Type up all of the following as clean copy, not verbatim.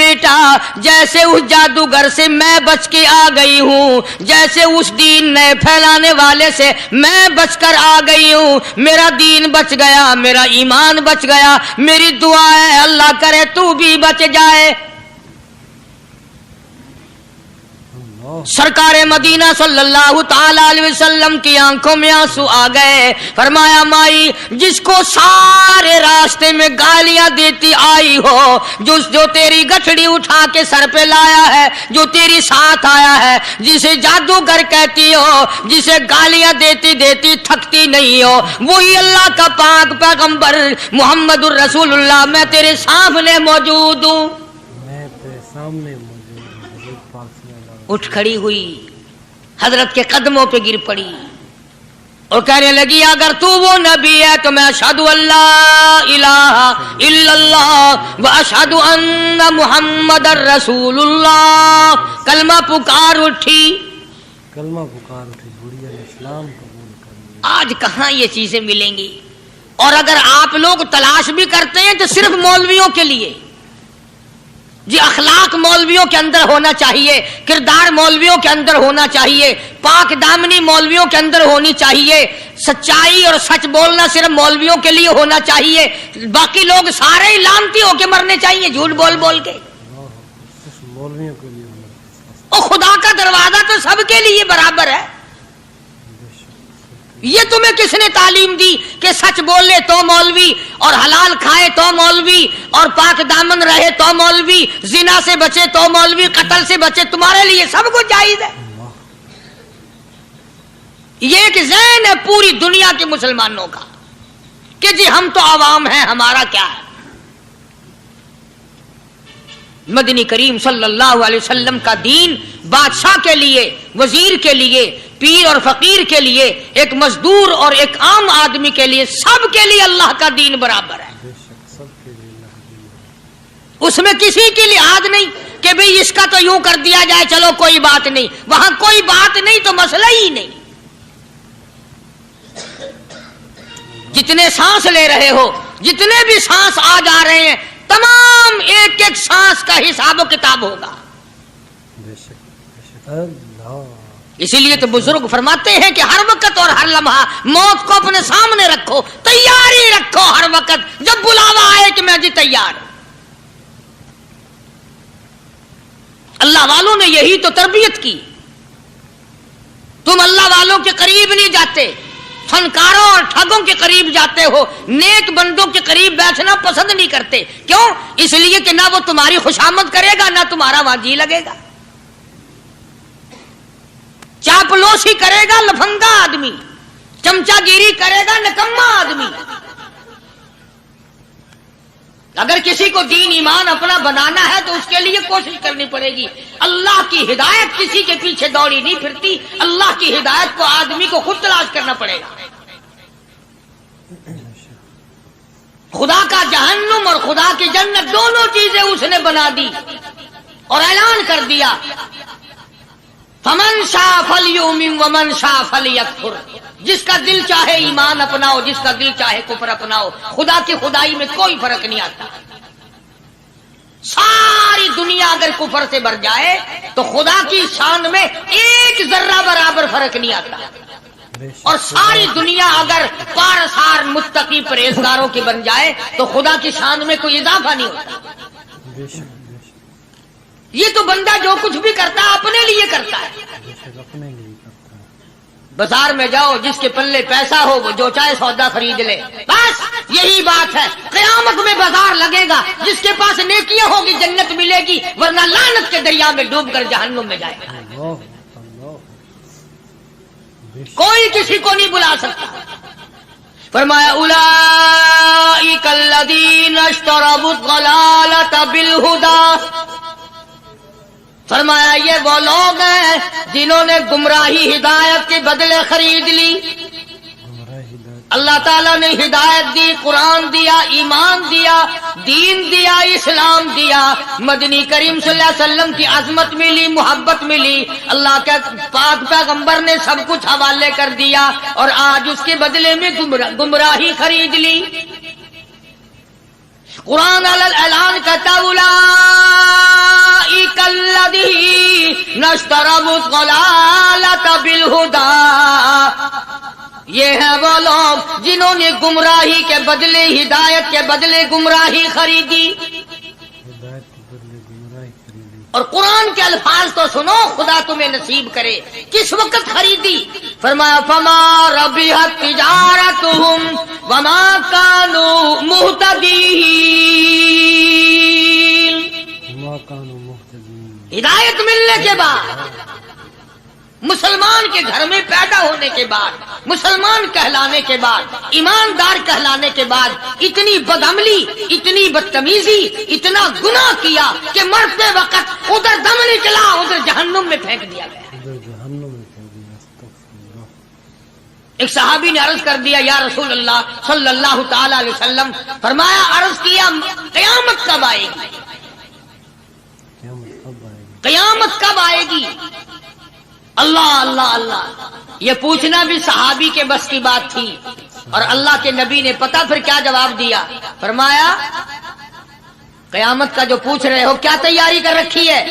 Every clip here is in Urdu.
بیٹا جیسے اس جادوگر سے میں بچ کے آ گئی ہوں، جیسے اس دین نئے پھیلانے والے سے میں بچ کر آ گئی ہوں، میرا دین بچ گیا، میرا ایمان بچ گیا، میری دعا ہے اللہ کرے تو بھی بچ جائے۔ سرکار مدینہ صلی اللہ تعالی علیہ وسلم کی آنکھوں میں آنسو آ گئے، فرمایا مائی جس کو سارے راستے میں گالیاں دیتی آئی ہو، جو تیری گٹھڑی اٹھا کے سر پہ لایا ہے، جو تیری ساتھ آیا ہے، جسے جادوگر کہتی ہو، جسے گالیاں دیتی دیتی تھکتی نہیں ہو، وہی اللہ کا پاک پیغمبر محمد الرسول اللہ، میں تیرے سامنے موجود ہوں۔ میں تیرے سامنے موجود ہوں۔ اٹھ کھڑی ہوئی، حضرت کے قدموں پہ گر پڑی اور کہنے لگی اگر تو وہ نبی ہے تو میں اشہد اللہ الہ الا اللہ و اشہد ان محمد الرسول اللہ، کلمہ پکار اٹھی، کلمہ پکار اٹھی، بڑھیا اسلام قبول کر لیا۔ آج کہاں یہ چیزیں ملیں گی؟ اور اگر آپ لوگ تلاش بھی کرتے ہیں تو صرف مولویوں کے لیے، جی اخلاق مولویوں کے اندر ہونا چاہیے، کردار مولویوں کے اندر ہونا چاہیے، پاک دامنی مولویوں کے اندر ہونی چاہیے، سچائی اور سچ بولنا صرف مولویوں کے لیے ہونا چاہیے، باقی لوگ سارے ہی لانتی ہو کے مرنے چاہیے جھوٹ بول بول کے۔ صرف مولویوں کے لیے ہونا۔ اور خدا کا دروازہ تو سب کے لیے برابر ہے۔ یہ تمہیں کس نے تعلیم دی کہ سچ بولے تو مولوی، اور حلال کھائے تو مولوی، اور پاک دامن رہے تو مولوی، زنا سے بچے تو مولوی، قتل سے بچے، تمہارے لیے سب کچھ جائز ہے۔ یہ ایک ذہن ہے پوری دنیا کے مسلمانوں کا کہ جی ہم تو عوام ہیں، ہمارا کیا ہے۔ مدنی کریم صلی اللہ علیہ وسلم کا دین بادشاہ کے لیے، وزیر کے لیے، پیر اور فقیر کے لیے، ایک مزدور اور ایک عام آدمی کے لیے، سب کے لیے اللہ کا دین برابر ہے۔ اس میں کسی کی لحاظ نہیں کہ بھئی اس کا تو یوں کر دیا جائے چلو کوئی بات نہیں، وہاں کوئی بات نہیں تو مسئلہ ہی نہیں۔ جتنے سانس لے رہے ہو، جتنے بھی سانس آ جا رہے ہیں، تمام ایک ایک سانس کا حساب و کتاب ہوگا۔ اسی لیے تو بزرگ فرماتے ہیں کہ ہر وقت اور ہر لمحہ موت کو اپنے سامنے رکھو، تیاری رکھو ہر وقت، جب بلاوا آئے کہ میں جی تیار۔ اللہ والوں نے یہی تو تربیت کی۔ تم اللہ والوں کے قریب نہیں جاتے، فنکاروں اور ٹھگوں کے قریب جاتے ہو، نیک بندوں کے قریب بیٹھنا پسند نہیں کرتے۔ کیوں؟ اس لیے کہ نہ وہ تمہاری خوشامد کرے گا، نہ تمہارا وہاں جی لگے گا۔ چاپلوسی کرے گا لفنگا آدمی، چمچا گیری کرے گا نکما آدمی۔ اگر کسی کو دین ایمان اپنا بنانا ہے تو اس کے لیے کوشش کرنی پڑے گی۔ اللہ کی ہدایت کسی کے پیچھے دوڑی نہیں پھرتی، اللہ کی ہدایت کو آدمی کو خود تلاش کرنا پڑے گا۔ خدا کا جہنم اور خدا کی جنت دونوں چیزیں اس نے بنا دی اور اعلان کر دیا، فمن شاء فلیؤمن ومن شاء فلیکفر، جس کا دل چاہے ایمان اپناؤ، جس کا دل چاہے کفر اپناؤ، خدا کی خدائی میں کوئی فرق نہیں آتا۔ ساری دنیا اگر کفر سے بھر جائے تو خدا کی شان میں ایک ذرہ برابر فرق نہیں آتا، اور ساری دنیا اگر پارسار متقی پرہیزگاروں کی بن جائے تو خدا کی شان میں کوئی اضافہ نہیں ہوتا۔ یہ تو بندہ جو کچھ بھی کرتا ہے اپنے لیے کرتا ہے۔ بازار میں جاؤ، جس کے پلے پیسہ ہو وہ جو چاہے سودا خرید لے، بس یہی بات ہے۔ قیامت میں بازار لگے گا، جس کے پاس نیکیاں ہوگی جنت ملے گی، ورنہ لعنت کے دریا میں ڈوب کر جہنم میں جائے گا۔ کوئی کسی کو نہیں بلا سکتا۔ فرمایا اولئک الذین اشتروا الضلالۃ بالہدی، فرمایا یہ وہ لوگ ہیں جنہوں نے گمراہی ہدایت کے بدلے خرید لی۔ اللہ تعالیٰ نے ہدایت دی، قرآن دیا، ایمان دیا، دین دیا، اسلام دیا، مدنی کریم صلی اللہ علیہ وسلم کی عظمت ملی، محبت ملی، اللہ کے پاک پیغمبر نے سب کچھ حوالے کر دیا، اور آج اس کے بدلے میں گمراہی خرید لی۔ قرآن اعلان کرتا اولئک الذین اشتروا الضلالۃ بالہدی، یہ ہے وہ لوگ جنہوں نے گمراہی کے بدلے ہدایت کے بدلے گمراہی خریدی۔ ہدایت کے بدلے گمراہی خریدی۔ اور قرآن کے الفاظ تو سنو، خدا تمہیں نصیب کرے۔ کس وقت خریدی؟ فرمایا فما ربحت تجارتہم وما کانوا مہتدین۔ وما کانوا مہتدین۔ ہدایت ملنے کے بعد، مسلمان کے گھر میں پیدا ہونے کے بعد، مسلمان کہلانے کے بعد، ایماندار کہلانے کے بعد اتنی بدعملی، اتنی بدتمیزی، اتنا گناہ کیا کہ مرتے وقت ادھر دم نکلا، ادھر جہنم میں پھینک دیا گیا۔ ادھر جہنم میں پھینک دیا۔ استغفر اللہ۔ ایک صحابی نے عرض کر دیا یا رسول اللہ صلی اللہ تعالی علیہ وسلم، فرمایا عرض کیا قیامت کب آئے گی؟ قیامت کب آئے گی؟ قیامت کب آئے گی؟ اللہ اللہ اللہ، یہ پوچھنا بھی صحابی کے بس کی بات تھی۔ اور اللہ کے نبی نے پتہ پھر کیا جواب دیا؟ فرمایا قیامت کا جو پوچھ رہے ہو کیا تیاری کر رکھی ہے؟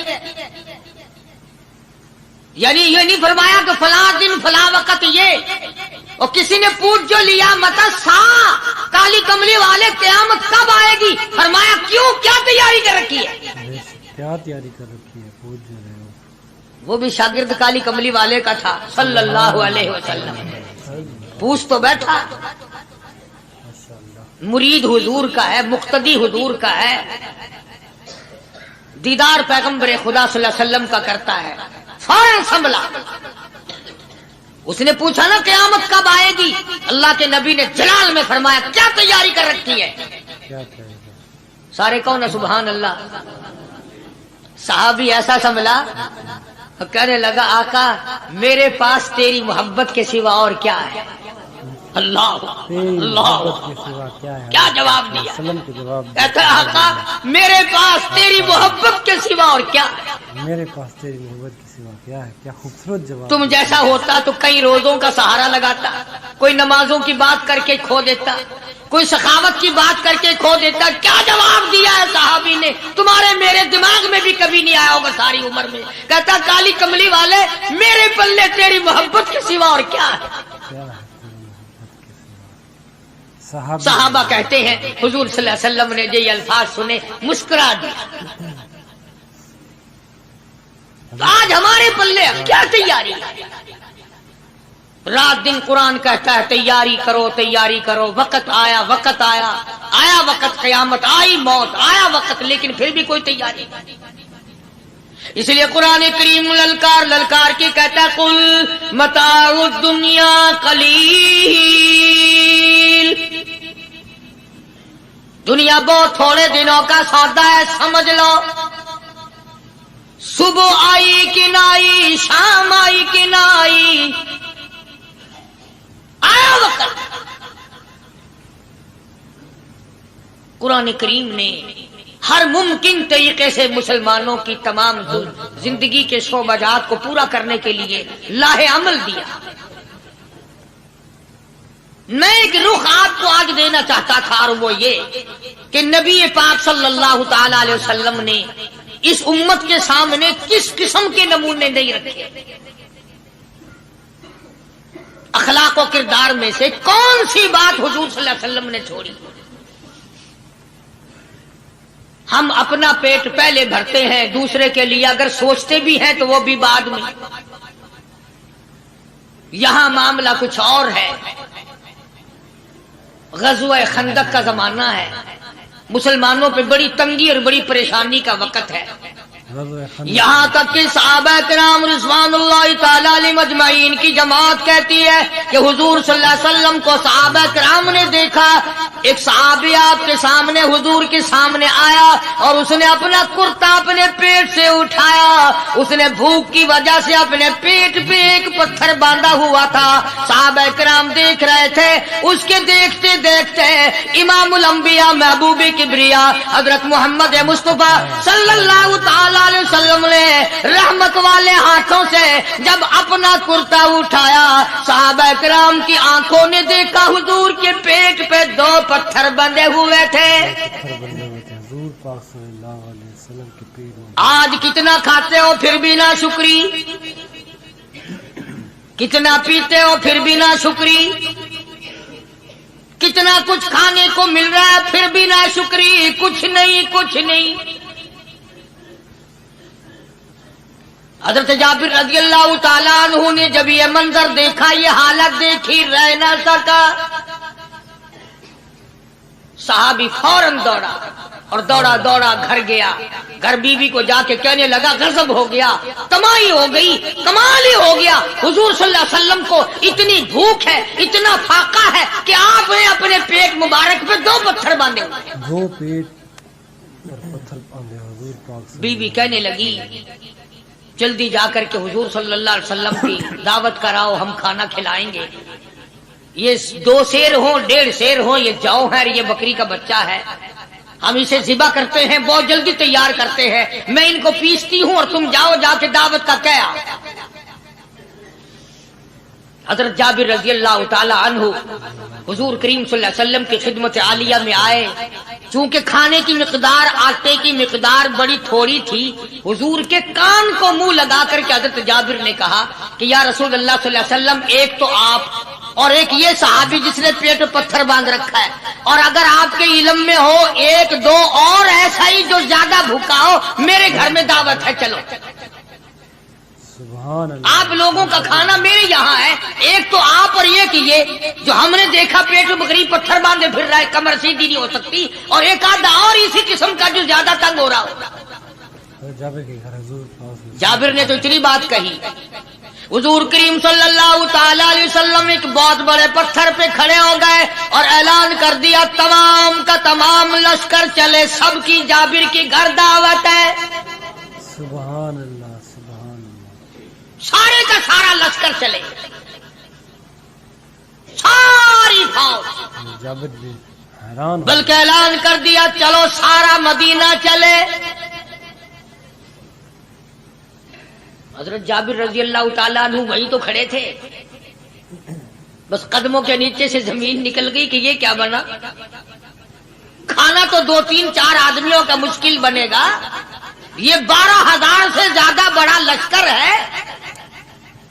یعنی یہ نہیں فرمایا کہ فلاں دن فلاں وقت یہ، اور کسی نے پوچھ جو لیا متا سا کالی کملی والے قیامت کب آئے گی؟ فرمایا کیوں، کیا تیاری کر رکھی ہے؟ کیا تیاری کر رکھی ہے؟ پوچھ جو رہے ہو۔ وہ بھی شاگرد کالی کملی والے کا تھا صلی اللہ علیہ وسلم، پوچھ تو بیٹھا، مرید حضور کا ہے، مقتدی حضور کا ہے، دیدار پیغمبر خدا صلی اللہ علیہ وسلم کا کرتا ہے، فوراً سنبھلا۔ اس نے پوچھا نا قیامت کب آئے گی؟ اللہ کے نبی نے جلال میں فرمایا کیا تیاری کر رکھی ہے؟ کیا کہے گا؟ سارے کون ہے سبحان اللہ؟ صحابی ایسا سنبھلا، کہنے لگا آقا میرے پاس تیری محبت کے سوا اور کیا ہے؟ اللہ اللہ، کے سوا کیا ہے؟ کیا جواب دیا؟ وسلم کے جواب کہتا آقا میرے پاس تیری محبت کے سوا اور کیا ہے؟ میرے پاس تیری محبت کے سوا کیا ہے؟ کیا خوبصورت جواب۔ تم جیسا ہوتا تو کئی روزوں کا سہارا لگاتا، کوئی نمازوں کی بات کر کے کھو دیتا، کوئی سخاوت کی بات کر کے کھو دیتا۔ کیا جواب دیا ہے صحابی نے؟ تمہارے میرے دماغ میں بھی کبھی نہیں آیا ہوگا ساری عمر میں۔ کہتا کالی کملی والے میرے پلے تیری محبت کے سوا اور کیا ہے؟ کیا ہے تیری محبت کے سوا؟ صحابہ کہتے ہیں حضور صلی اللہ علیہ وسلم نے جو یہ الفاظ سنے مسکرا دیا۔ آج ہمارے پلے کیا تیاری ہے؟ رات دن قرآن کہتا ہے تیاری کرو تیاری کرو، وقت آیا وقت آیا، آیا وقت قیامت آئی موت، آیا وقت، لیکن پھر بھی کوئی تیاری نہیں۔ اس لیے قرآن کریم للکار للکار کے کہتا ہے قل متاع الدنیا قلیل، دنیا بہت تھوڑے دنوں کا سودا ہے، سمجھ لو۔ صبح آئی کہ نہ آئی، شام آئی کہ نہ آئی، آیا وقت۔ قرآن کریم نے ہر ممکن طریقے سے مسلمانوں کی تمام زندگی کے شعبات کو پورا کرنے کے لیے لاہ عمل دیا۔ میں ایک رخ آپ کو آج دینا چاہتا تھا، اور وہ یہ کہ نبی پاک صلی اللہ تعالی علیہ وسلم نے اس امت کے سامنے کس قسم کے نمونے نہیں رکھے۔ اخلاق و کردار میں سے کون سی بات حضور صلی اللہ علیہ وسلم نے چھوڑی؟ ہم اپنا پیٹ پہلے بھرتے ہیں، دوسرے کے لیے اگر سوچتے بھی ہیں تو وہ بھی بعد میں۔ یہاں معاملہ کچھ اور ہے۔ غزوہ خندق کا زمانہ ہے، مسلمانوں پہ بڑی تنگی اور بڑی پریشانی کا وقت ہے، یہاں تک کہ صحابہ کرام رضوان اللہ تعالی علیہم اجمعین کی جماعت کہتی ہے کہ حضور صلی اللہ علیہ وسلم کو صحابہ کرام نے دیکھا، ایک صحابی آپ کے سامنے حضور کے سامنے آیا اور اس نے اپنا کرتا اپنے پیٹ سے اٹھایا، اس نے بھوک کی وجہ سے اپنے پیٹ پہ ایک پتھر باندھا ہوا تھا، صحابہ کرام دیکھ رہے تھے، اس کے دیکھتے دیکھتے امام الانبیاء محبوب کبریا حضرت محمد مصطفیٰ صلی اللہ تعالی علیہ وسلم نے رحمت والے ہاتھوں سے جب اپنا کرتا اٹھایا، صحابہ کرام کی آنکھوں نے دیکھا حضور کے پیٹ پہ 2 پتھر بندھے ہوئے تھے۔ پاک صلی اللہ علیہ وسلم کے پیر میں آج کتنا کھاتے ہو پھر بھی نہ شکری، کتنا پیتے ہو پھر بھی نہ شکری، کتنا کچھ کھانے کو مل رہا ہے پھر بھی نہ شکری، کچھ نہیں کچھ نہیں۔ حضرت جابر رضی اللہ تعالیٰ عنہ نے جب یہ منظر دیکھا، یہ حالت دیکھی، رہ نہ سکا۔ صحابی فوراً دوڑا اور دوڑا دوڑا گھر گیا، گھر بیوی کو جا کے کہنے لگا غضب ہو گیا، تمائی ہو گئی، کمال ہی ہو گیا، حضور صلی اللہ علیہ وسلم کو اتنی بھوک ہے، اتنا فاقہ ہے کہ آپ نے اپنے پیٹ مبارک پہ 2 پتھر باندھے ہوئے۔ 2 پیٹ اور پتھر باندھے حضور پاک صلی بیوی کہنے لگی جلدی جا کر کے حضور صلی اللہ علیہ وسلم کی دعوت کراؤ، ہم کھانا کھلائیں گے۔ یہ 2 شیر ہوں 1.5 شیر ہوں، یہ جو ہے یہ بکری کا بچہ ہے، ہم اسے ذبح کرتے ہیں، بہت جلدی تیار کرتے ہیں، میں ان کو پیستی ہوں اور تم جاؤ جا کے دعوت کا کیا۔ حضرت جابر رضی اللہ تعالی عنہ حضور کریم صلی اللہ علیہ وسلم کی خدمت عالیہ میں آئے، چونکہ کھانے کی مقدار، آٹے کی مقدار بڑی تھوڑی تھی، حضور کے کان کو منہ لگا کر کے حضرت جابر نے کہا کہ یا رسول اللہ صلی اللہ علیہ وسلم، ایک تو آپ اور ایک یہ صحابی جس نے پیٹ پتھر باندھ رکھا ہے، اور اگر آپ کے علم میں ہو 1-2 اور ایسا ہی جو زیادہ بھوکا ہو، میرے گھر میں دعوت ہے، چلو۔ سبحان اللہ، آپ لوگوں کا کھانا میرے یہاں ہے، ایک تو آپ اور یہ کہ یہ جو ہم نے دیکھا پیٹ میں بکری پتھر باندھے پھر رہا ہے، کمر سیدھی نہیں ہو سکتی، اور ایک آدھا اور اسی قسم کا جو زیادہ تنگ ہو رہا ہو۔ جابر کے گھر حضور پاک صلی اللہ جابر نے تو اتنی بات کہی، حضور کریم صلی اللہ تعالی علیہ وسلم ایک بہت بڑے پتھر پہ کھڑے ہو گئے اور اعلان کر دیا تمام کا تمام لشکر چلے، سب کی جابر کی گھر دعوت ہے۔ سبحان اللہ، سبحان اللہ، سارے کا سارا لشکر چلے، ساری فوج، جابر بھی حیران ہو بلکہ اعلان کر دیا چلو سارا مدینہ چلے۔ حضرت جابر رضی اللہ تعالیٰ عنہ وہی تو کھڑے تھے، بس قدموں کے نیچے سے زمین نکل گئی کہ یہ کیا بنا، کھانا تو 2-3-4 آدمیوں کا مشکل بنے گا، یہ 12,000 سے زیادہ بڑا لشکر ہے،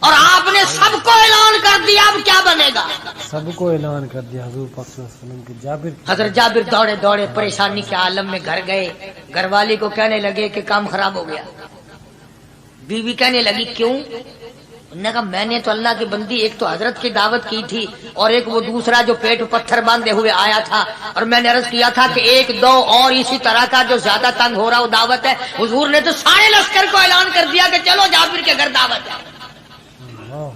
اور آپ نے سب کو اعلان کر دیا، اب کیا بنے گا۔ سب کو اعلان کر دیا حضور پاک صلی اللہ علیہ وسلم کے جابر حضرت جابر دوڑے دوڑے پریشانی کے عالم میں گھر گئے، گھر والی کو کہنے لگے کہ کام خراب ہو گیا۔ بیوی کہنے لگی کیوں؟ انہوں نے کہا میں نے تو اللہ کی بندی ایک تو حضرت کی دعوت کی تھی، اور ایک وہ دوسرا جو پیٹ پتھر باندھے ہوئے آیا تھا، اور میں نے عرض کیا تھا کہ 1-2 اور اسی طرح کا جو زیادہ تنگ ہو رہا وہ دعوت ہے، حضور نے تو سارے لشکر کو اعلان کر دیا کہ چلو جابر کے گھر دعوت ہے۔ اللہ،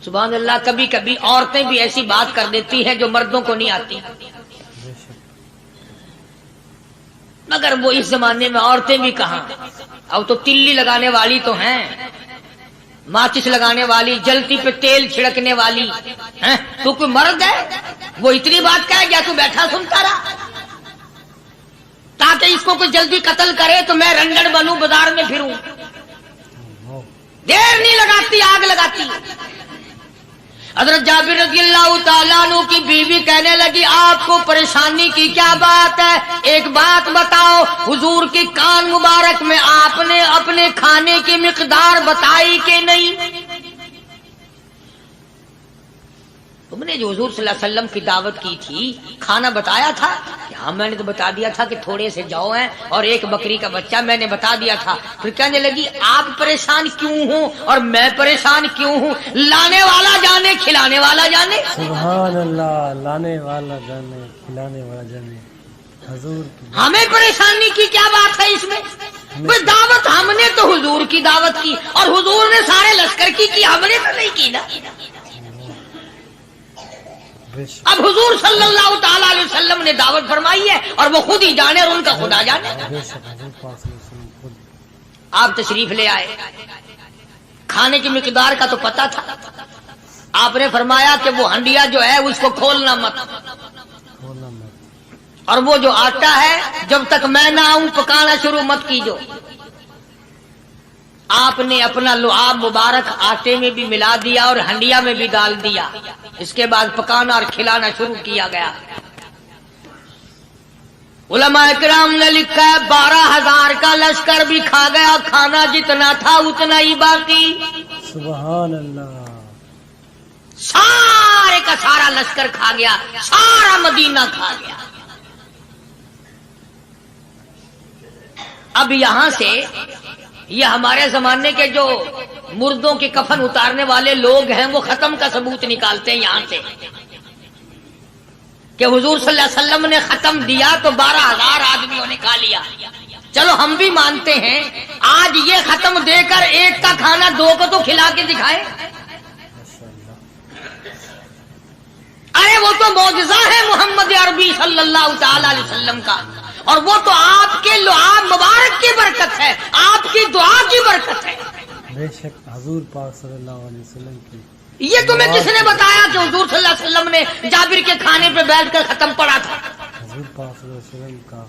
سبحان اللہ، کبھی کبھی عورتیں بھی ایسی بات کر دیتی ہیں جو مردوں کو نہیں آتی، بے شک، مگر وہ اس زمانے میں عورتیں بھی کہاں، اب تو تلی لگانے والی تو ہیں، ماچس لگانے والی، جلتی پہ تیل چھڑکنے والی ہیں، تو کوئی مرد ہے وہ اتنی بات کہے گیا تو بیٹھا سنتا رہا، تاکہ اس کو کوئی جلدی قتل کرے تو میں رنگڑ بنوں، بازار میں پھروں، دیر نہیں لگاتی آگ لگاتی۔ حضرت جابر رضی اللہ تعالیٰ عنہ کی بیوی کہنے لگی آپ کو پریشانی کی کیا بات ہے، ایک بات بتاؤ، حضور کے کان مبارک میں آپ نے اپنے کھانے کی مقدار بتائی کہ نہیں؟ تم نے جو حضور صلی اللہ علیہ وسلم کی دعوت کی تھی کھانا بتایا تھا؟ ہاں میں نے تو بتا دیا تھا کہ تھوڑے سے جو ہیں اور ایک بکری کا بچہ، میں نے بتا دیا تھا۔ پھر کہنے لگی آپ پریشان کیوں ہوں اور میں پریشان کیوں ہوں، لانے والا جانے کھلانے والا جانے۔ سبحان اللہ، لانے والا جانے کھلانے والا جانے، حضور کی ہمیں پریشانی کی کیا بات ہے اس میں؟ بس دعوت ہم نے تو حضور کی دعوت کی، اور حضور نے سارے لشکر کی ہم نے تو نہیں کی نا۔ بے شک، اب حضور صلی اللہ تعالی علیہ وسلم نے دعوت فرمائی ہے، اور وہ خود ہی جانے اور ان کا خدا جانے۔ بے شک، حضور پاک صلی اللہ علیہ وسلم خود آپ تشریف لے آئے، کھانے کی مقدار کا تو پتا تھا، آپ نے فرمایا کہ وہ ہنڈیا جو ہے اس کو کھولنا مت، کھولنا مت، اور وہ جو آٹا ہے جب تک میں نہ آؤں پکانا شروع مت کیجو۔ آپ نے اپنا لعاب مبارک آٹے میں بھی ملا دیا اور ہنڈیا میں بھی ڈال دیا، اس کے بعد پکانا اور کھلانا شروع کیا گیا۔ علماء کرام نے لکھا ہے 12,000 کا لشکر بھی کھا گیا، کھانا جتنا تھا اتنا ہی باقی، سبحان اللہ، سارے کا سارا لشکر کھا گیا، سارا مدینہ کھا گیا۔ اب یہاں سے یہ ہمارے زمانے کے جو مردوں کے کفن اتارنے والے لوگ ہیں وہ ختم کا ثبوت نکالتے ہیں یہاں سے کہ حضور صلی اللہ علیہ وسلم نے ختم دیا تو 12,000 آدمیوں نے کھا لیا۔ چلو ہم بھی مانتے ہیں، آج یہ ختم دے کر ایک کا کھانا 2 کو تو کھلا کے دکھائے۔ ارے وہ تو معجزہ ہے محمد عربی صلی اللہ تعالی علیہ وسلم کا، اور وہ تو آپ کے لعاب مبارک کی برکت ہے، آپ کی دعا کی برکت ہے۔ بے شک حضور پاک صلی اللہ علیہ وسلم کی یہ تمہیں کس نے بتایا کہ حضور صلی اللہ علیہ وسلم نے جابر کے کھانے پہ بیٹھ کر ختم پڑا تھا؟ حضور پاک صلی اللہ علیہ وسلم کا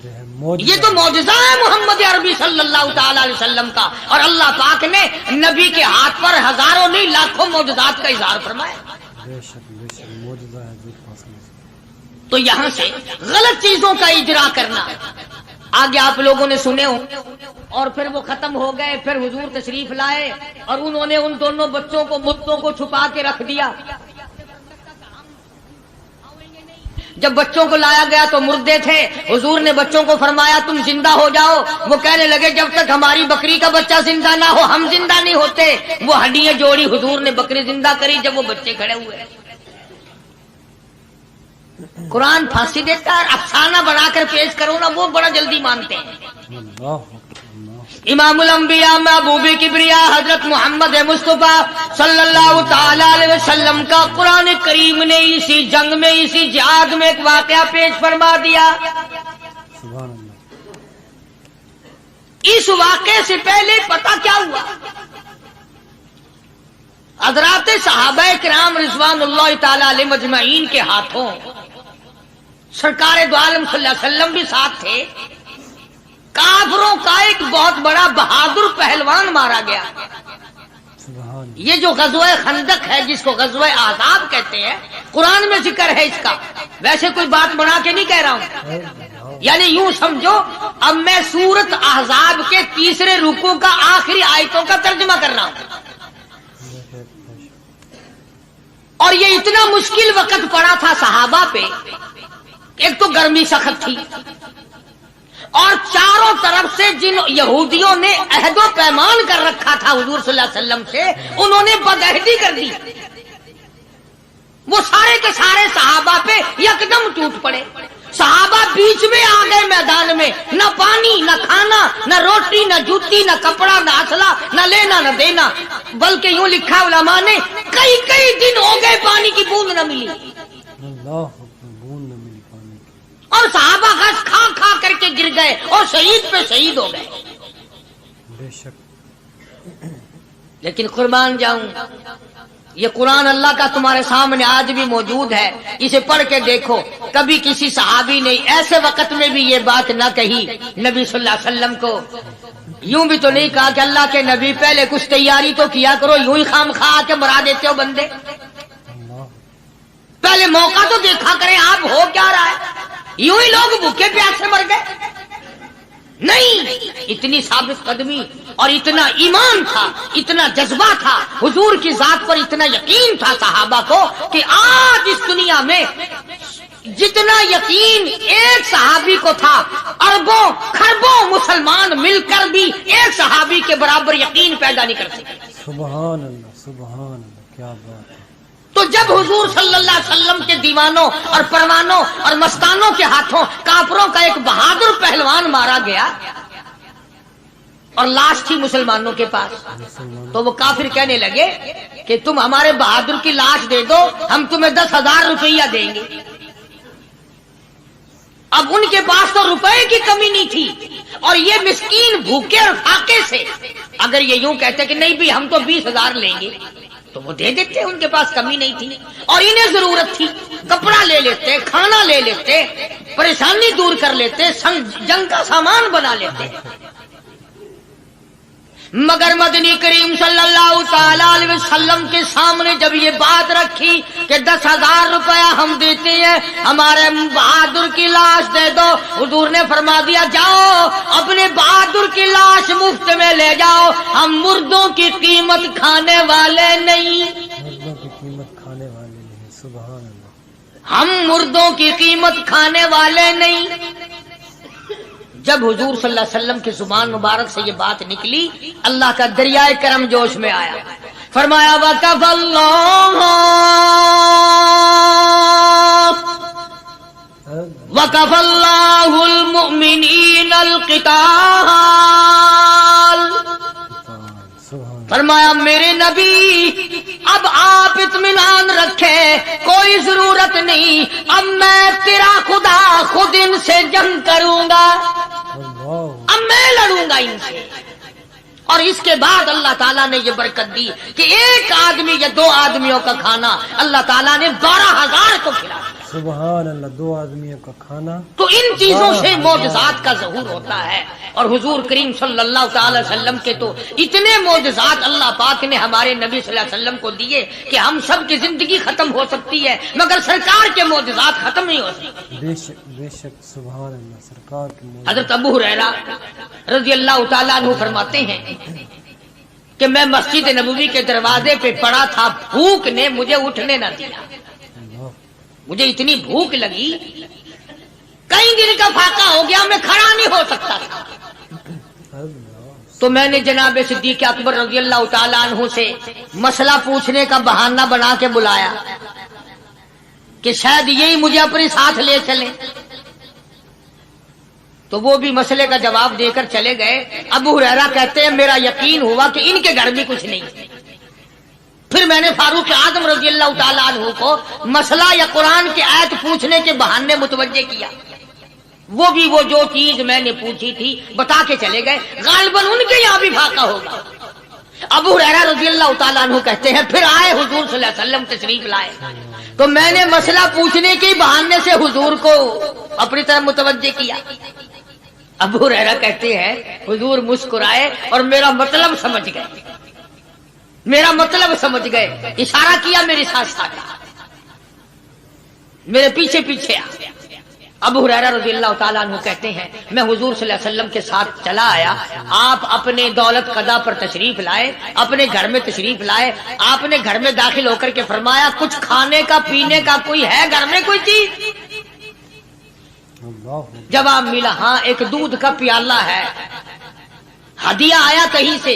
جو ہے یہ تو معجزہ ہے محمد عربی صلی اللہ تعالی علیہ وسلم کا، اور اللہ پاک نے نبی کے ہاتھ پر ہزاروں نہیں لاکھوں معجزات کا اظہار فرمایا۔ بے شک معجزہ ہے حضور پاک صلی اللہ علیہ وسلم۔ تو یہاں سے غلط چیزوں کا اجرا کرنا آگے آپ لوگوں نے سنے ہوں، اور پھر وہ ختم ہو گئے، پھر حضور تشریف لائے اور انہوں نے ان دونوں بچوں کو مردوں کو چھپا کے رکھ دیا۔ جب بچوں کو لایا گیا تو مردے تھے، حضور نے بچوں کو فرمایا تم زندہ ہو جاؤ، وہ کہنے لگے جب تک ہماری بکری کا بچہ زندہ نہ ہو ہم زندہ نہیں ہوتے۔ وہ ہڈیاں جوڑی، حضور نے بکری زندہ کری جب وہ بچے کھڑے ہوئے۔ قرآن پھانسی دیتا ہے، افسانہ بنا کر پیش کرو نا وہ بڑا جلدی مانتے ہیں۔ امام الانبیاء محبوب کبریاء حضرت محمد مصطفیٰ صلی اللہ تعالی علیہ وسلم کا قرآن کریم نے اسی جنگ میں، اسی جہاد میں ایک واقعہ پیش فرما دیا۔ سبحان اللہ۔ اس واقعے سے پہلے پتہ کیا ہوا؟ حضرات صحابہ کرام رضوان اللہ تعالی علیہ مجمعین کے ہاتھوں سرکار دو عالم صلی اللہ علیہ وسلم بھی ساتھ تھے، کافروں کا ایک بہت بڑا بہادر پہلوان مارا گیا۔ سبحان یہ جو غزوہ خندق ہے جس کو غزوہ احزاب کہتے ہیں، قرآن میں ذکر ہے اس کا، ویسے کوئی بات بنا کے نہیں کہہ رہا ہوں، یعنی یوں سمجھو اب میں سورت احزاب کے 3 رکوع کا آخری آیتوں کا ترجمہ کر رہا ہوں۔ اور یہ اتنا مشکل وقت پڑا تھا صحابہ پہ، ایک تو گرمی سخت تھی، اور چاروں طرف سے جن یہودیوں نے عہد و پیمان کر رکھا تھا حضور صلی اللہ علیہ وسلم سے، انہوں نے بدعہدی کر دی۔ وہ سارے کے سارے صحابہ پہ یکدم ٹوٹ پڑے۔ صحابہ بیچ میں آ گئے میدان میں، نہ پانی نہ کھانا نہ روٹی نہ جوتی نہ کپڑا نہ اسلحہ نہ لینا نہ دینا، بلکہ یوں لکھا علماء نے کئی دن ہو گئے پانی کی بوند نہ ملی، اللہ، بوند نہ ملی پانی کی۔ اور صحابہ گھاس کھا کھا کر کے گر گئے اور شہید پہ شہید ہو گئے۔ بے شک۔ لیکن قربان جاؤں، یہ قرآن اللہ کا تمہارے سامنے آج بھی موجود ہے، اسے پڑھ کے دیکھو۔ کبھی کسی صحابی نے ایسے وقت میں بھی یہ بات نہ کہی نبی صلی اللہ علیہ وسلم کو، یوں بھی تو نہیں کہا کہ اللہ کے نبی پہلے کچھ تیاری تو کیا کرو، یوں ہی خام خواہ کے مرا دیتے ہو بندے، پہلے موقع تو دیکھا کریں آپ ہو کیا رہا ہے، یوں ہی لوگ بھوکے پیاسے مر گئے۔ نہیں، اتنی ثابت قدمی اور اتنا ایمان تھا، اتنا جذبہ تھا، حضور کی ذات پر اتنا یقین تھا صحابہ کو کہ آج اس دنیا میں جتنا یقین ایک صحابی کو تھا، اربوں خربوں مسلمان مل کر بھی ایک صحابی کے برابر یقین پیدا نہیں کر سکے۔ سبحان اللہ، سبحان اللہ، کیا بات ہے۔ تو جب حضور صلی اللہ علیہ وسلم کے دیوانوں اور پروانوں اور مستانوں کے ہاتھوں کافروں کا ایک بہادر پہلوان مارا گیا اور لاش تھی مسلمانوں کے پاس، تو وہ کافر کہنے لگے کہ تم ہمارے بہادر کی لاش دے دو، ہم تمہیں 10,000 روپیہ دیں گے۔ اب ان کے پاس تو روپے کی کمی نہیں تھی، اور یہ مسکین بھوکے اور فاقے سے اگر یہ یوں کہتے کہ نہیں بھی ہم تو 20,000 لیں گے تو وہ دے دیتے، ان کے پاس کمی نہیں تھی، اور انہیں ضرورت تھی، کپڑا لے لیتے، کھانا لے لیتے، پریشانی دور کر لیتے، جنگ کا سامان بنا لیتے۔ مگر مدنی کریم صلی اللہ تعالی علیہ وسلم کے سامنے جب یہ بات رکھی کہ 10,000 روپیہ ہم دیتے ہیں ہمارے بہادر کی لاش دے دو، حضور نے فرما دیا جاؤ اپنے بہادر کی لاش مفت میں لے جاؤ، ہم مردوں کی قیمت کھانے والے نہیں، مردوں کی قیمت کھانے والے نہیں، سبحان اللہ، ہم مردوں کی قیمت کھانے والے نہیں۔ جب حضور صلی اللہ علیہ وسلم کی زبان مبارک سے یہ بات نکلی، اللہ کا دریائے کرم جوش میں آیا، فرمایا وَكَفَى اللَّهُ الْمُؤْمِنِينَ الْقِتَالَ، فرمایا میرے نبی اب آپ اطمینان رکھے، کوئی ضرورت نہیں، اب میں تیرا خدا خود ان سے جنگ کروں گا، اب میں لڑوں گا ان سے۔ اور اس کے بعد اللہ تعالیٰ نے یہ برکت دی کہ ایک آدمی یا 2 آدمیوں کا کھانا اللہ تعالیٰ نے 12,000 کو کھلایا۔ سبحان اللہ، 2 آدمیوں کا کھانا۔ تو ان چیزوں سے معجزات کا ظہور ہوتا ہے، اور حضور کریم صلی اللہ تعالی وسلم کے تو اتنے معجزات اللہ پاک نے ہمارے نبی صلی اللہ علیہ وسلم کو دیے کہ ہم سب کی زندگی ختم ہو سکتی ہے مگر سرکار کے معجزات ختم نہیں ہو سکتی۔ بے شک بے شک، سبحان اللہ، سرکار کی معجزات۔ حضرت ابو ہریرہ رضی اللہ تعالیٰ عنہ فرماتے ہیں کہ میں مسجد نبوی کے دروازے پہ پڑا تھا، بھوک نے مجھے اٹھنے نہ دیا، مجھے اتنی بھوک لگی، کئی دن کا فاقہ ہو گیا، میں کھڑا نہیں ہو سکتا تھا۔ تو میں نے جناب صدیق اکبر رضی اللہ تعالیٰ عنہ سے مسئلہ پوچھنے کا بہانہ بنا کے بلایا کہ شاید یہی مجھے اپنے ساتھ لے چلیں، تو وہ بھی مسئلے کا جواب دے کر چلے گئے۔ ابو ہریرہ کہتے ہیں میرا یقین ہوا کہ ان کے گھر بھی کچھ نہیں۔ پھر میں نے فاروق اعظم رضی اللہ تعالیٰ عنہ کو مسئلہ یا قرآن کی آیت پوچھنے کے بہانے متوجہ کیا، وہ بھی وہ جو چیز میں نے پوچھی تھی بتا کے چلے گئے، غالباً ان کے یہاں بھی فاقہ ہوگا۔ ابو ہریرہ رضی اللہ تعالیٰ عنہ کہتے ہیں پھر آئے حضور صلی اللہ علیہ وسلم تشریف لائے، تو میں نے مسئلہ پوچھنے کے بہانے سے حضور کو اپنی طرف متوجہ کیا۔ ابو ہریرہ کہتے ہیں حضور مسکرائے اور میرا مطلب سمجھ گئے، میرا مطلب سمجھ گئے، اشارہ کیا میرے ساتھ ساتھ، میرے پیچھے پیچھے آ۔ ابو ہریرہ رضی اللہ تعالیٰ عنہ کہتے ہیں میں حضور صلی اللہ علیہ وسلم کے ساتھ چلا آیا، آپ اپنے دولت قضا پر تشریف لائے، اپنے گھر میں تشریف لائے، آپ نے گھر میں داخل ہو کر کے فرمایا کچھ کھانے کا پینے کا کوئی ہے گھر میں کوئی چیز؟ جواب ملا ہاں ایک دودھ کا پیالہ ہے، ہدیہ آیا کہیں سے،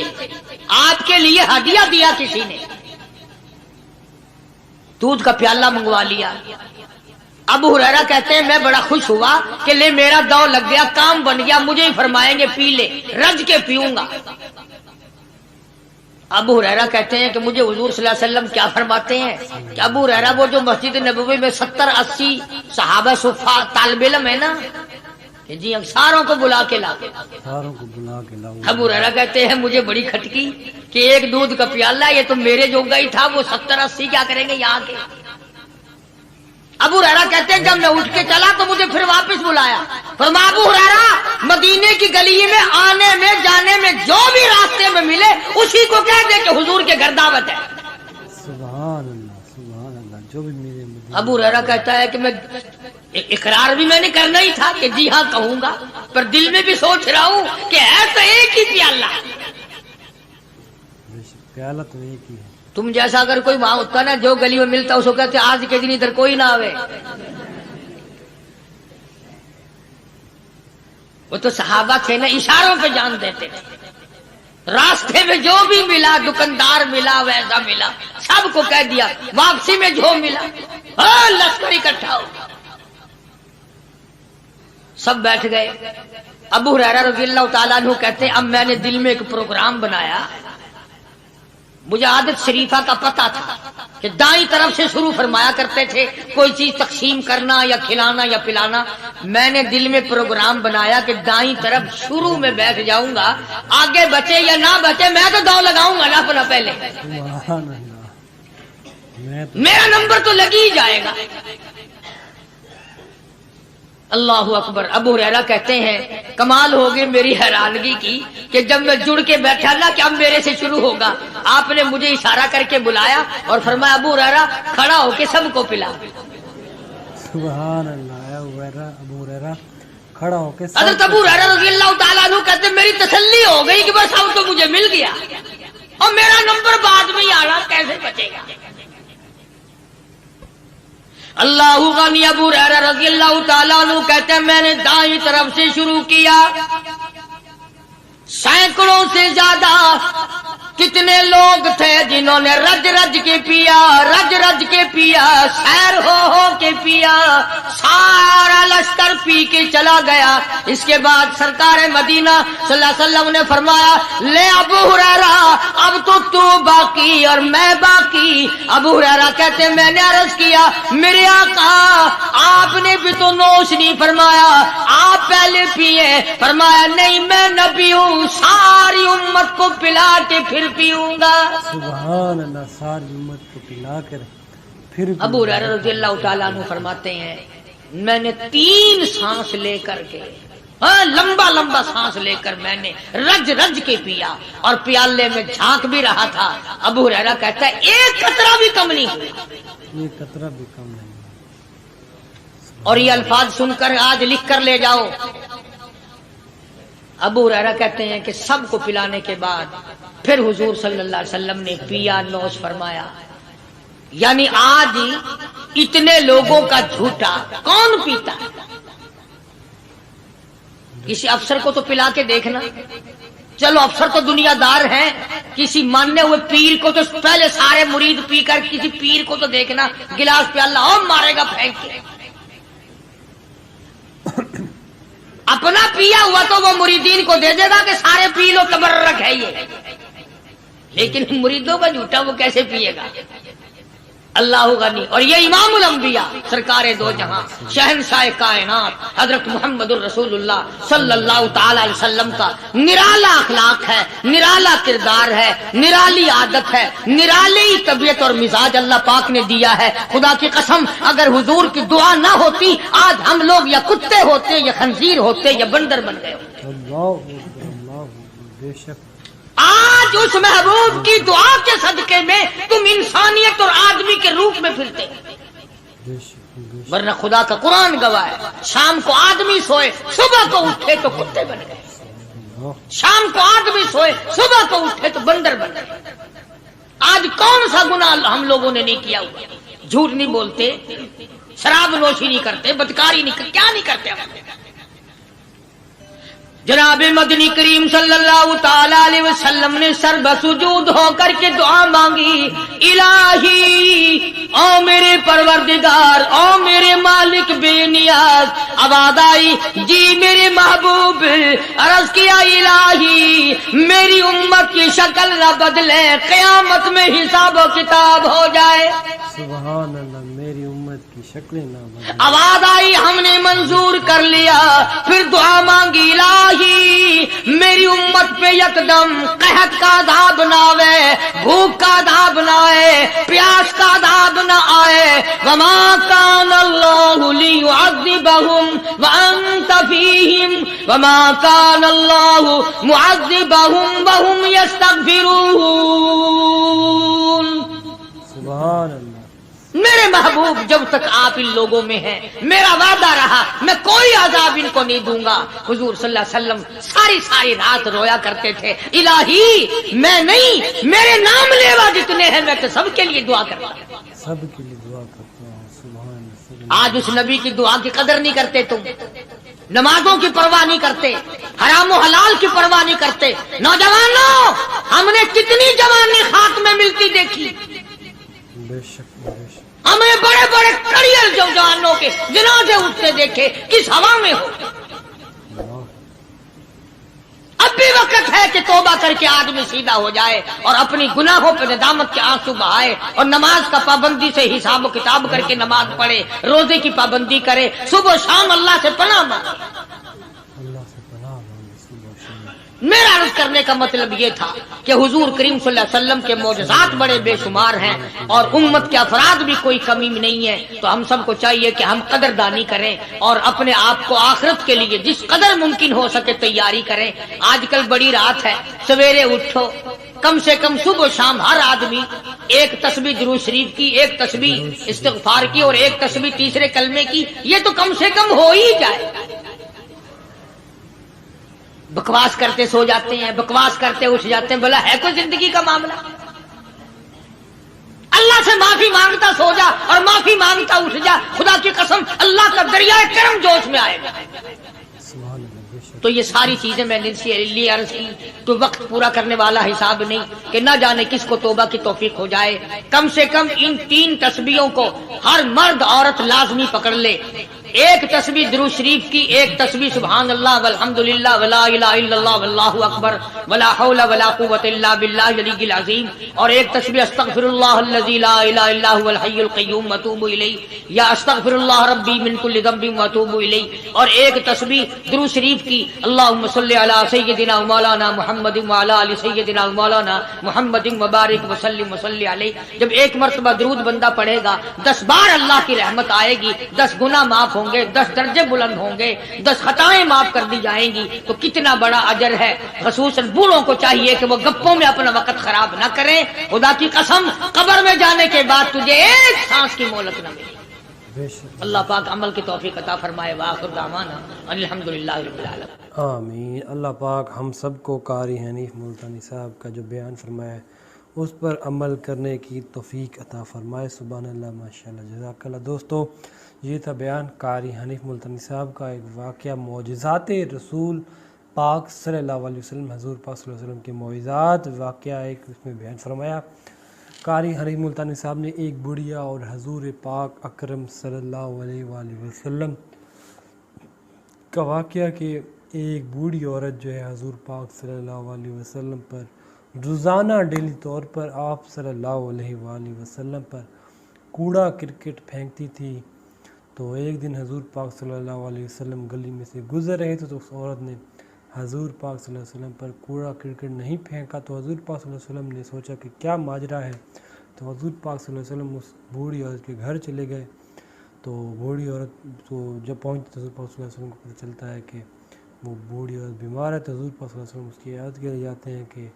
آپ کے لیے ہدیہ دیا کسی نے، دودھ کا پیالہ منگوا لیا۔ ابو ہریرہ کہتے ہیں میں بڑا خوش ہوا کہ لے میرا دو لگ گیا، کام بن گیا، مجھے ہی فرمائیں گے پی لے، رج کے پیوں گا۔ ابو ہریرہ کہتے ہیں کہ مجھے حضور صلی اللہ علیہ وسلم کیا فرماتے ہیں کہ ابو ہریرہ وہ جو مسجد نبوی میں 70-80 صحابہ صفا طالب علم ہے نا، کہ جی ہم ساروں کو بلا کے لا، ساروں کو بلا کے لاؤ۔ ابو ہریرہ کہتے ہیں مجھے بڑی کھٹکی کہ ایک دودھ کا پیالہ یہ تو میرے جو گئی تھا، وہ 70-80 کیا کریں گے یہاں کے۔ ابو ہریرہ کہتے ہیں جب میں اٹھ کے چلا تو مجھے پھر واپس بلایا، فرمایا ابو ہریرہ مدینے کی گلی میں آنے میں جانے میں جو بھی راستے میں ملے اسی کو کہہ دے کہ حضور کے گھر دعوت ہے۔ سبحان اللہ، سبحان اللہ، جو بھی میرے مدینے۔ ابو ہریرہ کہتا ہے کہ میں اقرار بھی میں نے کرنا ہی تھا کہ جی ہاں کہوں گا، پر دل میں بھی سوچ رہا ہوں کہ ہے تو ایک ہی پیالہ، پیالہ تو ایک ہی ہے۔ تم جیسا اگر کوئی وہاں ہوتا نا جو گلی میں ملتا اس کو کہتے آج کے دن ادھر کوئی نہ آوے۔ وہ تو صحابہ تھے نا، اشاروں پہ جان دیتے تھے، راستے میں جو بھی ملا، دکاندار ملا ویسا ملا، سب کو کہہ دیا، واپسی میں جو ملا لشکر اکٹھا ہو، سب بیٹھ گئے۔ ابو ہریرہ رضی اللہ تعالیٰ عنہ کہتے ہیں اب میں نے دل میں ایک پروگرام بنایا، مجھے عادت شریفہ کا پتہ تھا کہ دائیں طرف سے شروع فرمایا کرتے تھے کوئی چیز تقسیم کرنا یا کھلانا یا پلانا، میں نے دل میں پروگرام بنایا کہ دائیں طرف شروع میں بیٹھ جاؤں گا، آگے بچے یا نہ بچے میں تو دو لگاؤں گا نا اپنا پہلے، سبحان اللہ، میرا نمبر تو لگ ہی جائے گا۔ اللہ اکبر۔ ابو ہریرہ کہتے ہیں کمال ہو گئی میری حیرانگی کی کہ جب میں جڑ کے بیٹھا نا کہ اب میرے سے شروع ہوگا، آپ نے مجھے اشارہ کر کے بلایا اور فرمایا ابو ہریرہ کھڑا ہو کے سب کو پلا۔ سبحان اللہ، ابو ہریرہ کھڑا ہو کے حضرت ابو ہریرہ رضی اللہ تعالیٰ عنہ کہتے میری تسلی ہو گئی کہ بس اب تو مجھے مل گیا اور میرا نمبر بعد میں ہی آ رہا، کیسے بچے گا۔ اللہ غنی، ابو ہریرہ رضی اللہ تعالیٰ عنہ کہتے ہیں میں نے دائیں طرف سے شروع کیا، سینکڑوں سے زیادہ کتنے لوگ تھے جنہوں نے رج رج کے پیا، رج رج کے پیا، سیر ہو کے پیا، سارا لشکر پی کے چلا گیا۔ اس کے بعد سرکار مدینہ صلی اللہ علیہ وسلم نے فرمایا لے ابو ہریرہ اب تو باقی اور میں باقی۔ ابو ہریرہ کہتے ہیں میں نے عرض کیا میرے آقا آپ نے بھی تو نوش نہیں فرمایا، آپ پہلے پیے۔ فرمایا نہیں میں نبی ہوں، ساری امت کو پلا کے پھر پیوں گا۔ سبحان اللہ، ساری امت کو پلا کر پھر ابو ہریرہ رضی اللہ تعالیٰ عنہ فرماتے ہیں میں نے 3 سانس لے کر کے، لمبا لمبا سانس لے کر میں نے رج رج کے پیا اور پیالے میں جھانک بھی رہا تھا۔ ابو ہریرہ کہتا ہے ایک قطرہ بھی کم نہیں ہوا، یہ قطرہ بھی کم نہیں۔ اور یہ الفاظ سن کر آج لکھ کر لے جاؤ۔ ابو ہریرہ کہتے ہیں کہ سب کو پلانے کے بعد پھر حضور صلی اللہ علیہ وسلم نے پیا، نوش فرمایا۔ یعنی آج اتنے لوگوں کا جھوٹا کون پیتا ہے؟ کسی افسر کو تو پلا کے دیکھنا، چلو افسر تو دنیا دار ہیں، کسی ماننے ہوئے پیر کو تو پہلے سارے مرید پی کر کسی پیر کو تو دیکھنا گلاس پیالہ اور مارے گا پھینک کے۔ اپنا پیا ہوا تو وہ مریدین کو دے دے گا کہ سارے پی لو، تبرک ہے یہ، لیکن مریدوں کا جھوٹا وہ کیسے پیے گا؟ اللہ غنی۔ اور یہ امام الانبیاء سرکار دو جہاں شہنشاہ کائنات حضرت محمد الرسول اللہ صلی اللہ تعالی علیہ وسلم کا نرالا اخلاق ہے، نرالا کردار ہے، نرالی عادت ہے، نرالی طبیعت اور مزاج اللہ پاک نے دیا ہے۔ خدا کی قسم اگر حضور کی دعا نہ ہوتی آج ہم لوگ یا کتے ہوتے یا خنزیر ہوتے یا بندر بن گئے ہوتے۔ اللہ بے شک آج اس محبوب کی دعا کے صدقے میں تم انسانیت اور آدمی کے روپ میں پھرتے، ورنہ خدا کا قرآن گواہ ہے شام کو آدمی سوئے صبح کو اٹھے تو کتے بن گئے، شام کو آدمی سوئے صبح کو اٹھے تو بندر بن گئے۔ آج کون سا گناہ ہم لوگوں نے نہیں کیا ہوا؟ جھوٹ نہیں بولتے، شراب نوشی نہیں کرتے، بدکاری نہیں کرتے، کیا نہیں کرتے ہم؟ جناب مدنی کریم صلی اللہ تعالی علیہ وسلم نے سر بسجود ہو کر کے دعا مانگی، الہی او میرے پروردگار، او میرے مالک بے نیاز۔ آواز آئی جی میرے محبوب، عرض کیا الہی میری امت کی شکل نہ بدلے، قیامت میں حساب و کتاب ہو جائے۔ سبحان اللہ، میری امت کی شکلیں نہ بدلیں۔ آواز آئی ہم نے منظور کر لیا، پھر دعا مانگی الہی میری امت پہ یکدم قحط کا عذاب نہ آئے، بھوک کا عذاب نہ آئے، پیاس کا عذاب نہ آئے۔ وما کان اللہ لیعذبہم وانت فیہم وما کان اللہ معذبہم وہم یستغفرون۔ سبحان اللہ، میرے محبوب جب تک آپ ان لوگوں میں ہیں میرا وعدہ رہا میں کوئی عذاب ان کو نہیں دوں گا۔ حضور صلی اللہ علیہ وسلم ساری رات رویا کرتے تھے الہی میں نہیں، میرے نام لیوا جتنے ہیں میں تو سب کے لیے دعا کرتا ہوں، سب کے لیے دعا کرتا ہوں۔ سبحان اللہ۔ آج اس نبی کی دعا کی قدر نہیں کرتے، تم نمازوں کی پرواہ نہیں کرتے، حرام و حلال کی پرواہ نہیں کرتے۔ نوجوانوں ہم نے کتنی جوانی خاک میں ملتی دیکھی، بے شک بے شک۔ ہم نے بڑے بڑے کریئر جوانوں کے جنازے اٹھتے دیکھے، کس ہوا میں ہو۔ اب بھی وقت ہے کہ توبہ کر کے آدمی سیدھا ہو جائے اور اپنی گناہوں پہ ندامت کے آنسو بہائے اور نماز کا پابندی سے حساب و کتاب کر کے نماز پڑھے، روزے کی پابندی کرے، صبح و شام اللہ سے پناہ مانگے۔ اللہ سے پناہ میرا عرض کرنے کا مطلب یہ تھا کہ حضور کریم صلی اللہ علیہ وسلم کے معجزات بڑے بے شمار ہیں اور امت کے افراد بھی کوئی کمی نہیں ہے، تو ہم سب کو چاہیے کہ ہم قدردانی کریں اور اپنے آپ کو آخرت کے لیے جس قدر ممکن ہو سکے تیاری کریں۔ آج کل بڑی رات ہے، سویرے اٹھو، کم سے کم صبح و شام ہر آدمی ایک تسبیح درود شریف کی، ایک تسبیح استغفار کی اور ایک تسبیح تیسرے کلمے کی، یہ تو کم سے کم ہو ہی جائے۔ بکواس کرتے سو جاتے ہیں، بکواس کرتے اٹھ جاتے ہیں، بولا ہے کوئی زندگی کا معاملہ؟ اللہ سے معافی مانگتا سو جا اور معافی مانگتا اٹھ جا، خدا کی قسم اللہ کا دریائے کرم جوش میں آئے گا۔ تو یہ ساری چیزیں میں نے لیے عرض کی، تو وقت پورا کرنے والا حساب نہیں کہ نہ جانے کس کو توبہ کی توفیق ہو جائے۔ کم سے کم ان 3 تسبیحوں کو ہر مرد عورت لازمی پکڑ لے، ایک تسبیح درود شریف کی، ایک تسبیح سبحان اللہ والحمدللہ ولا الہ الا اللہ واللہ اکبر ولا حول ولا قوت الا باللہ العلی العظیم، اور ایک تسبیح استغفر اللہ الذی لا الہ الا هو الحی القیوم واتوب الیہ یا استغفر اللہ ربی من کل ذنب واتوب الیہ، اور ایک تسبیح درود شریف کی اللہم صلی علی سیدنا مولانا محمد وعلی آل سیدنا مولانا محمد وبارک وسلم وصلی علیہ۔ جب ایک مرتبہ درود بندہ پڑھے گا 10 بار اللہ کی رحمت آئے گی، 10 گناہ معاف ہوں گے، 10 درجے بلند ہوں گے، 10 خطائیں معاف کر دی جائیں گی، تو کتنا بڑا اجر ہے۔ خصوصاً بوڑھوں کو چاہیے کہ وہ گپوں میں اپنا وقت خراب نہ کریں، خدا کی قسم قبر میں جانے کے بعد تجھے ایک سانس کی مہلت نہ ملے۔ اللہ پاک عمل کی توفیق عطا فرمائے۔ وآخر دعوانا الحمدللہ رب العالمین۔ آمین۔ اللہ پاک ہم سب کو قاری حنیف ملتانی صاحب کا جو بیان فرمایا ہے اس پر عمل کرنے کی توفیق عطا فرمائے۔ سبحان اللہ، ماشاءاللہ، جزاک اللہ۔ دوستو، یہ تھا بیان قاری حنیف ملتانی صاحب کا، ایک واقعہ معجزات رسول پاک صلی اللہ علیہ وسلم، حضور پاک صلی اللہ علیہ وسلم کے معجزات واقعہ ایک اس میں بیان فرمایا۔ قاری حنیف ملتانی صاحب نے ایک بڑھیا اور حضور پاک اکرم صلی اللہ علیہ وآلہ وسلم کا واقعہ کہ ایک بوڑھی عورت جو ہے حضور پاک صلی اللہ علیہ وسلم پر روزانہ ڈیلی طور پر آپ صلی اللہ علیہ وآلہ وسلم پر کوڑا کرکٹ پھینکتی تھی۔ تو ایک دن حضور پاک صلی اللہ علیہ وسلم گلی میں سے گزر رہے تھے تو اس عورت نے حضور پاک صلی اللہ علیہ وسلم پر کوڑا کرکٹ نہیں پھینکا، تو حضور پاک صلی اللہ علیہ وسلم نے سوچا کہ کیا ماجرا ہے، تو حضور پاک صلی اللہ علیہ وسلم اس بوڑھی عورت کے گھر چلے گئے۔ تو بوڑھی عورت تو جب پہنچتی تو حضور پاک صلی اللہ علیہ وسلم کو پتہ چلتا ہے کہ وہ بوڑھی عورت بیمار ہے، تو حضور پاک صلی اللہ علیہ وسلم اس کی عیادت کے لیے جاتے ہیں کہ،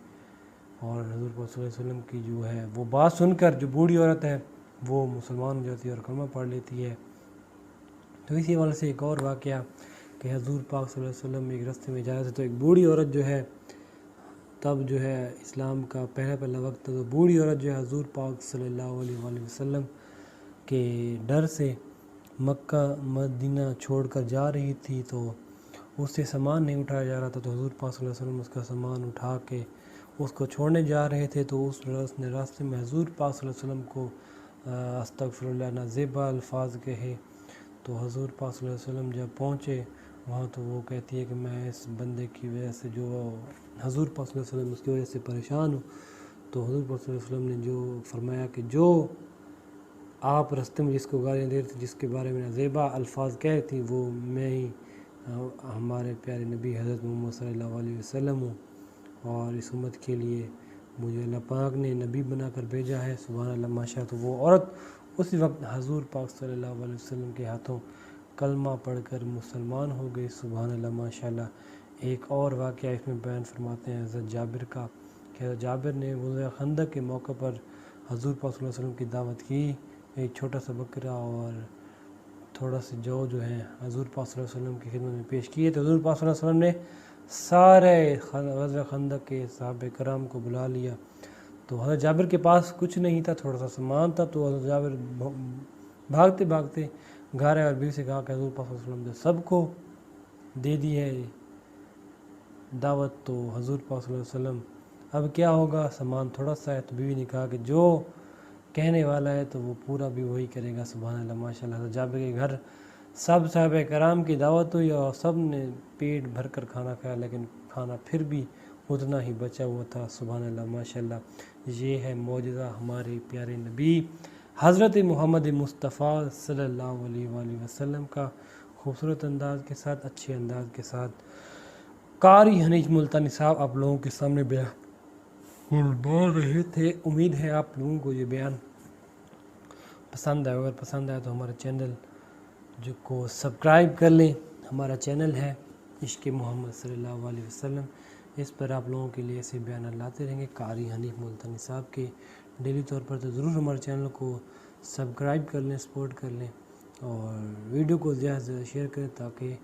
اور حضور پاک صلی اللہ علیہ وسلم کی جو ہے وہ بات سن کر جو بوڑھی عورت ہے وہ مسلمان ہو جاتی ہے اور کلمہ پڑھ لیتی ہے۔ تو اسی حوالے سے ایک اور واقعہ کہ حضور پاک صلی اللہ علیہ وسلم ایک راستے میں جا رہے تھے تو ایک بوڑھی عورت جو ہے، تب جو ہے اسلام کا پہلا وقت تھا، تو بوڑھی عورت جو ہے حضور پاک صلی اللہ علیہ وآلہ وسلم کے ڈر سے مکہ مدینہ چھوڑ کر جا رہی تھی، تو اس سے سامان نہیں اٹھایا جا رہا تھا، تو حضور پاک صلی اللہ علیہ وسلم اس کا سامان اٹھا کے اس کو چھوڑنے جا رہے تھے، تو اس نے راستے میں حضور پاک صلی اللہ علیہ وسلم کو استغفر اللہ نازیبا الفاظ کہے۔ تو حضور پاک صلی اللہ علیہ وسلم جب پہنچے وہاں تو وہ کہتی ہے کہ میں اس بندے کی وجہ سے جو حضور پاک صلی اللہ علیہ وسلم اس کی وجہ سے پریشان ہوں۔ تو حضور پاک صلی اللہ علیہ وسلم نے جو فرمایا کہ جو آپ راستے میں جس کو گالیاں دے رہے تھے، جس کے بارے میں نازیبا الفاظ کہہ رہی تھی، وہ میں ہی ہمارے پیارے نبی حضرت محمد صلی اللہ علیہ وسلم ہوں، اور اس امت کے لیے مجھے اللہ پاک نے نبی بنا کر بھیجا ہے۔ سبحان اللہ، ماشاء اللہ۔ تو وہ عورت اسی وقت حضور پاک صلی اللہ علیہ وسلم کے ہاتھوں کلمہ پڑھ کر مسلمان ہو گئی۔ سبحان اللہ، ماشاء اللہ۔ ایک اور واقعہ اس میں بیان فرماتے ہیں حضرت جابر کا کہ حضرت جابر نے غزوہ خندق کے موقع پر حضور پاک صلی اللہ علیہ وسلم کی دعوت کی، ایک چھوٹا سا بکرا اور تھوڑا سا جو ہے حضور پاک صلی اللہ علیہ وسلم کی خدمت میں پیش کیے، تو حضور پاک صلی اللہ علیہ وسلم نے سارے غزوہ خندق کے صحابہ کرام کو بلا لیا۔ تو حضرت جابر کے پاس کچھ نہیں تھا، تھوڑا سا سامان تھا، تو حضرت جابر بھاگتے بھاگتے گھر آئے اور بیوی سے کہا کہ حضور پاک صلی اللہ علیہ وسلم نے سب کو دے دی ہے دعوت، تو حضور پاک صلی اللہ علیہ وسلم اب کیا ہوگا، سامان تھوڑا سا ہے۔ تو بیوی نے کہا کہ جو کہنے والا ہے تو وہ پورا بھی وہی کرے گا۔ سبحان اللہ، ماشاء اللہ۔ حضرت جابر کے گھر سب صحابہ کرام کی دعوت ہوئی اور سب نے پیٹ بھر کر کھانا کھایا، لیکن کھانا پھر بھی اتنا ہی بچا ہوا تھا۔ سبحان اللہ، ماشاء اللہ۔ یہ ہے معجزہ ہمارے پیارے نبی حضرت محمد مصطفیٰ صلی اللہ علیہ وآلہ وسلم کا، خوبصورت انداز کے ساتھ، اچھے انداز کے ساتھ قاری حنیف ملتانی صاحب آپ لوگوں کے سامنے بیان فرما رہے تھے. امید ہے آپ لوگوں کو یہ بیان پسند آئے. اگر پسند آئے تو ہمارا چینل جو کو سبسکرائب کر لیں. ہمارا چینل ہے عشق محمد صلی اللہ علیہ وسلم. اس پر آپ لوگوں کے لیے ایسے بیانات لاتے رہیں گے قاری حنیف ملتانی صاحب کے ڈیلی طور پر. تو ضرور ہمارے چینل کو سبسکرائب کر لیں, سپورٹ کر لیں اور ویڈیو کو زیادہ سے زیادہ شیئر کریں تاکہ